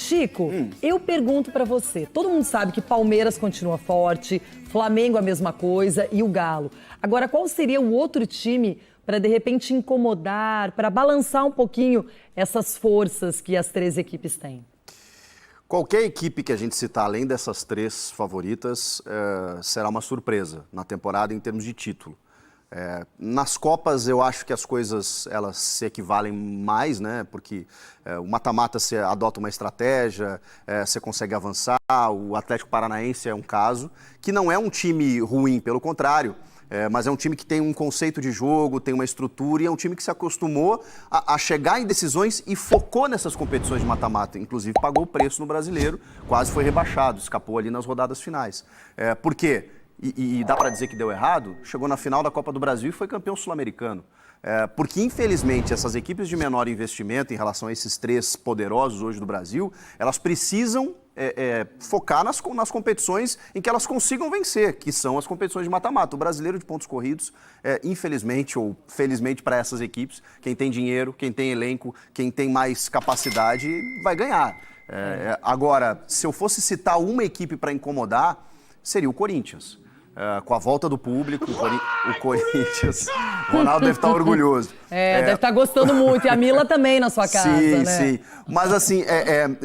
Chico, eu pergunto pra você, todo mundo sabe que Palmeiras continua forte, Flamengo a mesma coisa e o Galo. Agora, qual seria o outro time para de repente incomodar, para balançar um pouquinho essas forças que as três equipes têm? Qualquer equipe que a gente citar além dessas três favoritas será uma surpresa na temporada em termos de título. Nas Copas eu acho que as coisas elas se equivalem mais, né? Porque o mata-mata você adota uma estratégia, você consegue avançar. O Atlético Paranaense é um caso, que não é um time ruim, pelo contrário. Mas é um time que tem um conceito de jogo, tem uma estrutura e é um time que se acostumou a chegar em decisões e focou nessas competições de mata-mata. Inclusive pagou o preço no Brasileiro, quase foi rebaixado, escapou ali nas rodadas finais. Por quê? E dá para dizer que deu errado, chegou na final da Copa do Brasil e foi campeão sul-americano. Porque, infelizmente, essas equipes de menor investimento em relação a esses três poderosos hoje do Brasil, elas precisam focar nas competições em que elas consigam vencer, que são as competições de mata-mata. O brasileiro de pontos corridos, infelizmente ou felizmente para essas equipes, quem tem dinheiro, quem tem elenco, quem tem mais capacidade, vai ganhar. Agora, se eu fosse citar uma equipe para incomodar, seria o Corinthians. Com a volta do público, o Corinthians... O Ronaldo deve estar orgulhoso. Deve estar gostando muito. E a Mila também na sua casa, sim, né? Sim, mas assim,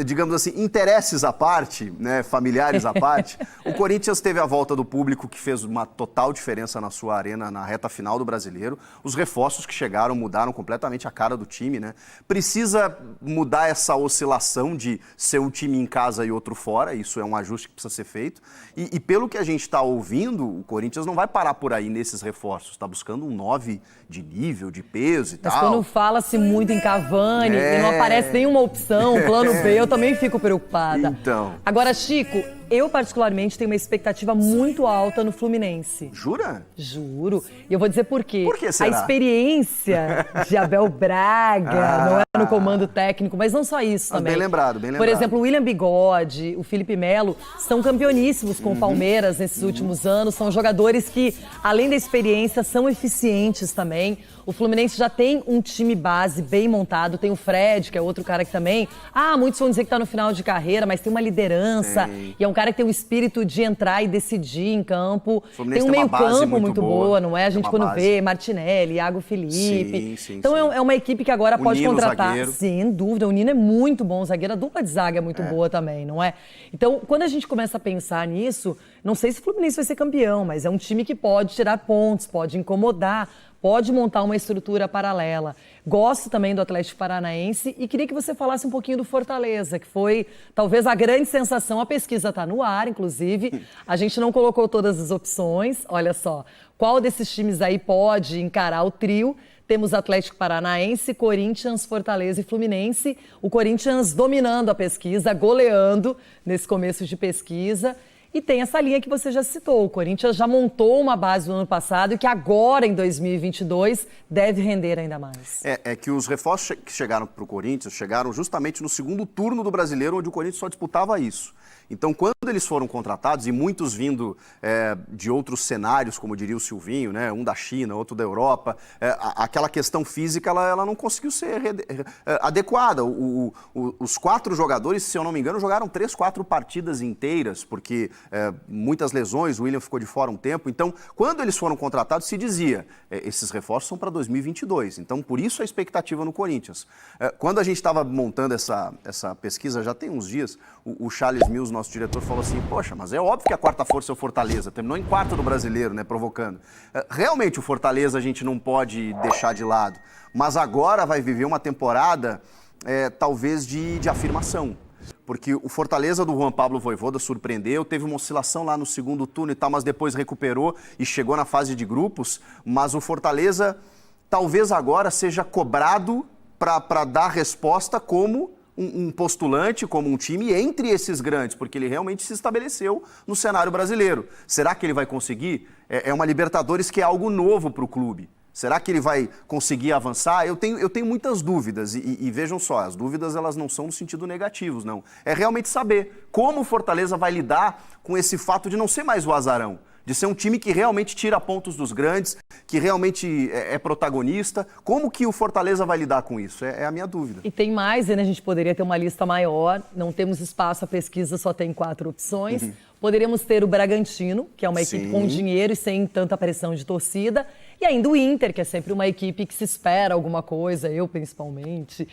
digamos assim, interesses à parte, né, familiares à parte, o Corinthians teve a volta do público que fez uma total diferença na sua arena na reta final do Brasileiro. Os reforços que chegaram mudaram completamente a cara do time, né? Precisa mudar essa oscilação de ser um time em casa e outro fora, isso é um ajuste que precisa ser feito. E pelo que a gente está ouvindo, o Corinthians não vai parar por aí nesses reforços, está buscando um 9 de nível, de peso e Mas tal. quando fala-se muito em Cavani e não aparece nenhuma opção, plano B, eu também fico preocupada. Então. Agora, Chico, eu particularmente tenho uma expectativa muito alta no Fluminense. Jura? Juro. E eu vou dizer por quê. Por que será? A experiência de Abel Braga, não é no comando técnico, mas não só isso também. Bem lembrado, bem lembrado. Por exemplo, o William Bigode, o Felipe Melo, são campeoníssimos com o Palmeiras nesses últimos anos. São jogadores que, além da experiência, são eficientes também. O Fluminense já tem um time base bem montado. Tem o Fred, que é outro cara que também... muitos vão dizer que tá no final de carreira, mas tem uma liderança. Sim. E é um cara que tem o espírito de entrar e decidir em campo. Tem um meio-campo muito boa, não é? A gente quando base. vê Martinelli, Iago Felipe. Sim, então é uma equipe que agora pode Nino, contratar. zagueiro. Sem dúvida, o Nino é muito bom. O zagueiro, a dupla de zaga é muito boa também, não é? Então, quando a gente começa a pensar nisso, não sei se o Fluminense vai ser campeão, mas é um time que pode tirar pontos, pode incomodar, pode montar uma estrutura paralela. Gosto também do Atlético Paranaense e queria que você falasse um pouquinho do Fortaleza, que foi talvez a grande sensação. A pesquisa está no ar, inclusive. A gente não colocou todas as opções. Olha só, qual desses times aí pode encarar o trio? Temos Atlético Paranaense, Corinthians, Fortaleza e Fluminense. O Corinthians dominando a pesquisa, goleando nesse começo de pesquisa. E tem essa linha que você já citou. O Corinthians já montou uma base no ano passado e que agora, em 2022, deve render ainda mais. É que os reforços que chegaram para o Corinthians chegaram justamente no segundo turno do Brasileiro, onde o Corinthians só disputava isso. Então, quando eles foram contratados, e muitos vindo de outros cenários, como diria o Silvinho, né? Um da China, outro da Europa, aquela questão física ela não conseguiu ser adequada. Os 4 jogadores, se eu não me engano, jogaram 3, 4 partidas inteiras, porque muitas lesões, o William ficou de fora um tempo. Então, quando eles foram contratados, se dizia, esses reforços são para 2022. Então, por isso a expectativa no Corinthians. Quando a gente estava montando essa pesquisa, já tem uns dias, o Charles Mills, nosso diretor, falou assim, poxa, mas é óbvio que a quarta força é o Fortaleza, terminou em quarto do Brasileiro, né, provocando. Realmente o Fortaleza a gente não pode deixar de lado, mas agora vai viver uma temporada talvez de afirmação. Porque o Fortaleza do Juan Pablo Vojvoda surpreendeu, teve uma oscilação lá no segundo turno e tal, mas depois recuperou e chegou na fase de grupos, mas o Fortaleza talvez agora seja cobrado para dar resposta como um postulante, como um time entre esses grandes, porque ele realmente se estabeleceu no cenário brasileiro. Será que ele vai conseguir? É uma Libertadores que é algo novo para o clube. Será que ele vai conseguir avançar? Eu tenho muitas dúvidas e vejam só, as dúvidas elas não são no sentido negativo, não. É realmente saber como o Fortaleza vai lidar com esse fato de não ser mais o azarão, de ser um time que realmente tira pontos dos grandes, que realmente é protagonista. Como que o Fortaleza vai lidar com isso? É a minha dúvida. E tem mais, né? A gente poderia ter uma lista maior, não temos espaço, a pesquisa só tem 4 opções. Poderíamos ter o Bragantino, que é uma equipe com dinheiro e sem tanta pressão de torcida, e ainda o Inter, que é sempre uma equipe que se espera alguma coisa, eu principalmente.